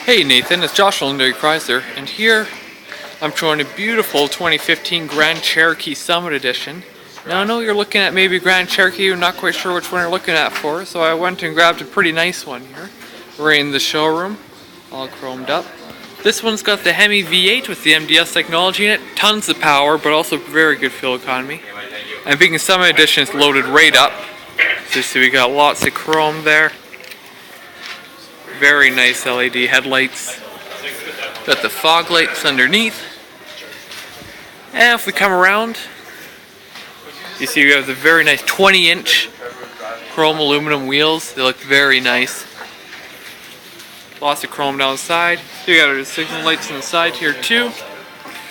Hey Nathan, it's Josh from Londonderry Chrysler, and here I'm showing a beautiful 2015 Grand Cherokee Summit Edition. Now I know you're looking at maybe Grand Cherokee, you're not quite sure which one you're looking at for, so I went and grabbed a pretty nice one here. We're in the showroom, all chromed up. This one's got the Hemi V8 with the MDS technology in it, tons of power, but also very good fuel economy. And being a Summit Edition, it's loaded right up. So you see we got lots of chrome there. Very nice LED headlights. Got the fog lights underneath. And if we come around, you see we have the very nice 20-inch chrome aluminum wheels. They look very nice. Lots of chrome down the side. So you got our signal lights on the side here too.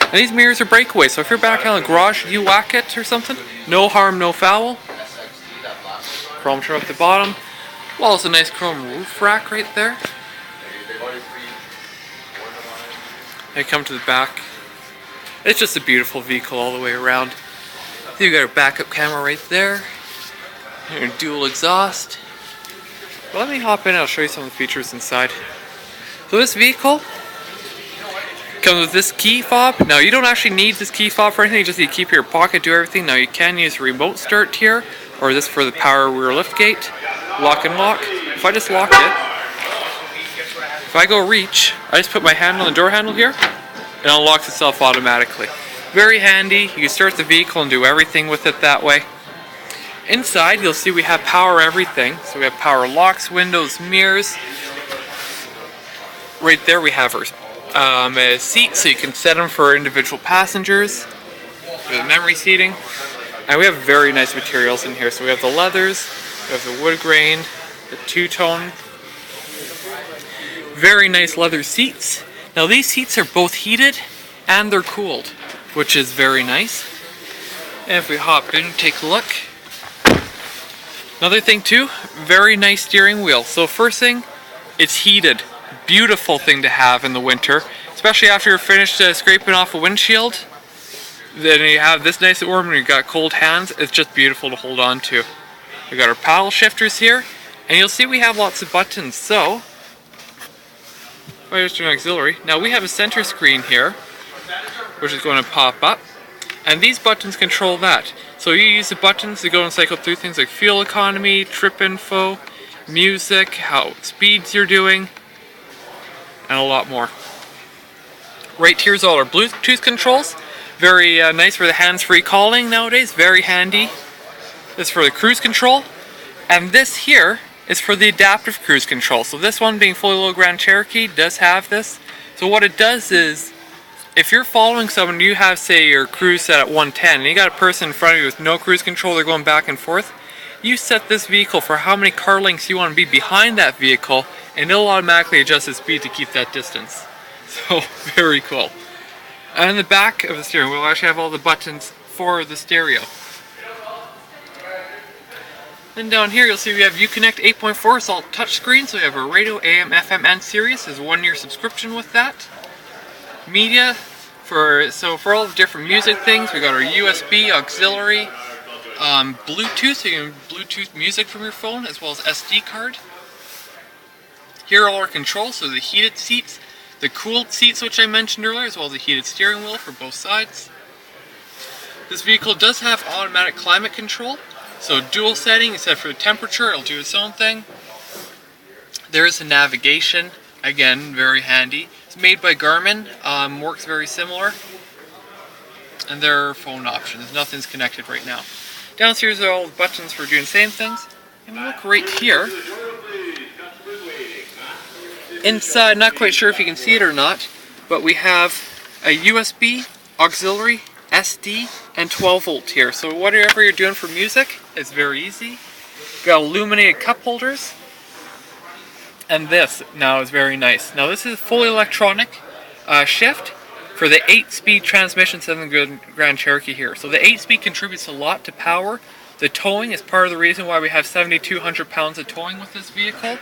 And these mirrors are breakaway, so if you're back out in the garage, you whack it or something, no harm, no foul. Chrome trim at the bottom. Well, it's a nice chrome roof rack right there. I come to the back. It's just a beautiful vehicle all the way around. You got a backup camera right there. Your dual exhaust. But let me hop in and I'll show you some of the features inside. So this vehicle comes with this key fob. Now you don't actually need this key fob for anything, you just need to keep it in your pocket, do everything. Now you can use a remote start here, or this for the power rear liftgate. Lock and lock. If I just lock it, if I go reach, I just put my hand on the door handle here, it unlocks itself automatically. Very handy. You can start the vehicle and do everything with it that way. Inside, you'll see we have power everything. So we have power locks, windows, mirrors. Right there we have our seats, so you can set them for individual passengers. We have memory seating. And we have very nice materials in here. So we have the leathers, we have the wood grain, the two-tone. Very nice leather seats. Now these seats are both heated and they're cooled, which is very nice. And if we hop in and take a look. Another thing too, very nice steering wheel. So first thing, it's heated. Beautiful thing to have in the winter, especially after you're finished scraping off a windshield. Then you have this nice and warm and you've got cold hands. It's just beautiful to hold on to. We got our paddle shifters here, and you'll see we have lots of buttons. So, if I just turn auxiliary, now we have a center screen here, which is going to pop up, and these buttons control that. So you use the buttons to go and cycle through things like fuel economy, trip info, music, how speeds you're doing, and a lot more. Right here's all our Bluetooth controls. Very nice for the hands-free calling nowadays, very handy. This is for the cruise control, and this here is for the adaptive cruise control. So this one, being fully loaded Grand Cherokee, does have this. So what it does is, if you're following someone, you have, say, your cruise set at 110, and you got a person in front of you with no cruise control, they're going back and forth, you set this vehicle for how many car lengths you want to be behind that vehicle, and it'll automatically adjust the speed to keep that distance. So, very cool. And in the back of the steering wheel, we actually have all the buttons for the stereo. Then down here you'll see we have Uconnect 8.4, it's all touchscreen, so we have a radio, AM, FM, and Sirius. There's a 1-year subscription with that. Media, for all the different music things, we got our USB, auxiliary, Bluetooth, so you can Bluetooth music from your phone, as well as SD card. Here are all our controls, so the heated seats, the cooled seats which I mentioned earlier, as well as the heated steering wheel for both sides. This vehicle does have automatic climate control. So dual setting, except for the temperature, it'll do its own thing. There is a navigation, again, very handy. It's made by Garmin, works very similar. And there are phone options, nothing's connected right now. Downstairs are all the buttons for doing the same things. And we look right here. Inside, not quite sure if you can see it or not, but we have a USB, auxiliary, SD, and 12 volt here. So whatever you're doing for music, it's very easy. Got illuminated cup holders. And this now is very nice. Now this is fully electronic shift for the 8-speed transmission set in the Grand Cherokee here. So the 8-speed contributes a lot to power. The towing is part of the reason why we have 7,200 pounds of towing with this vehicle.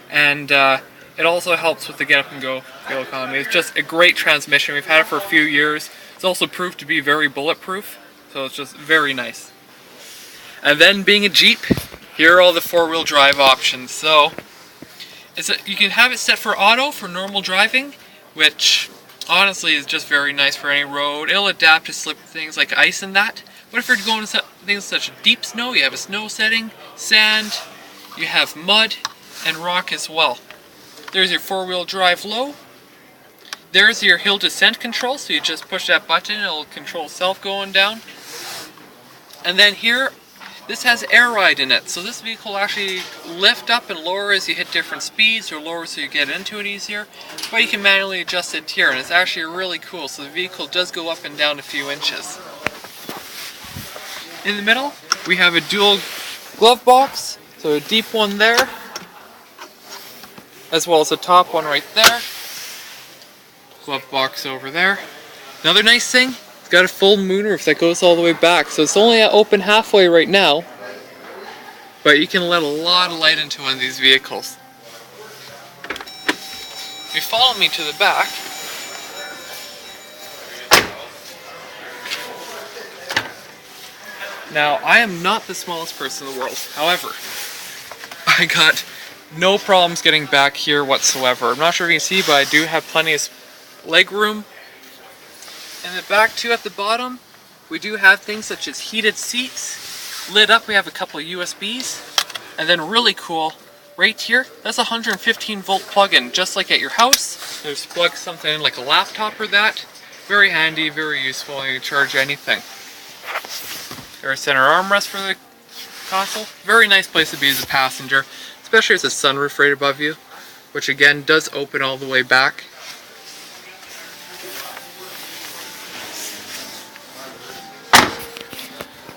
And it also helps with the get up and go fuel economy. It's just a great transmission. We've had it for a few years. It's also proved to be very bulletproof, so it's just very nice. And then being a Jeep, here are all the 4-wheel drive options. So You can have it set for auto for normal driving, which honestly is just very nice for any road. It'll adapt to slip things like ice and that. But if you're going to things such as deep snow, you have a snow setting, sand, you have mud, and rock as well. There's your 4-wheel drive low. There's your hill descent control, so you just push that button and it'll control itself going down. And then here, this has air ride in it, so this vehicle will actually lift up and lower as you hit different speeds, or lower so you get into it easier. But you can manually adjust it here, and it's actually really cool, so the vehicle does go up and down a few inches. In the middle, we have a dual glove box, so a deep one there, as well as a top one right there. Glove box over there. Another nice thing, it's got a full moonroof that goes all the way back, so it's only open halfway right now, but you can let a lot of light into one of these vehicles. If you follow me to the back, now I am not the smallest person in the world, however, I got no problems getting back here whatsoever. I'm not sure if you can see, but I do have plenty of leg room. In the back too, at the bottom, we do have things such as heated seats. Lit up, we have a couple of USBs. And then really cool, right here, that's a 115 volt plug-in, just like at your house. There's plug something in like a laptop or that. Very handy, very useful, and you can charge anything. There's a center armrest for the console. Very nice place to be as a passenger, especially as a sunroof right above you, which again does open all the way back.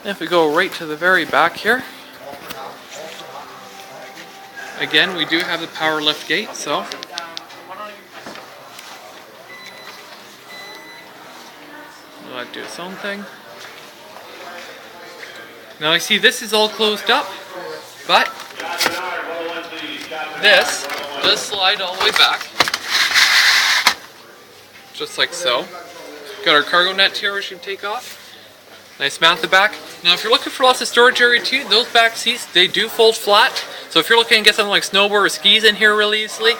And if we go right to the very back here, again we do have the power lift gate, so let it do its own thing. Now I see this is all closed up, but this does slide all the way back, just like so. Got our cargo net here which you can take off. Nice mount at the back. Now if you're looking for lots of storage area too, those back seats, they do fold flat. So if you're looking to get something like snowboard or skis in here really easily,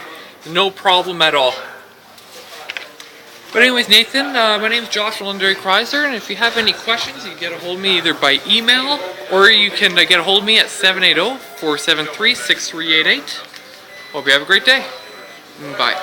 no problem at all. But anyways, Nathan, my name is Josh from Londonderry Chrysler, and if you have any questions, you can get a hold of me either by email, or you can get a hold of me at 780-473-6388. Hope you have a great day. Bye.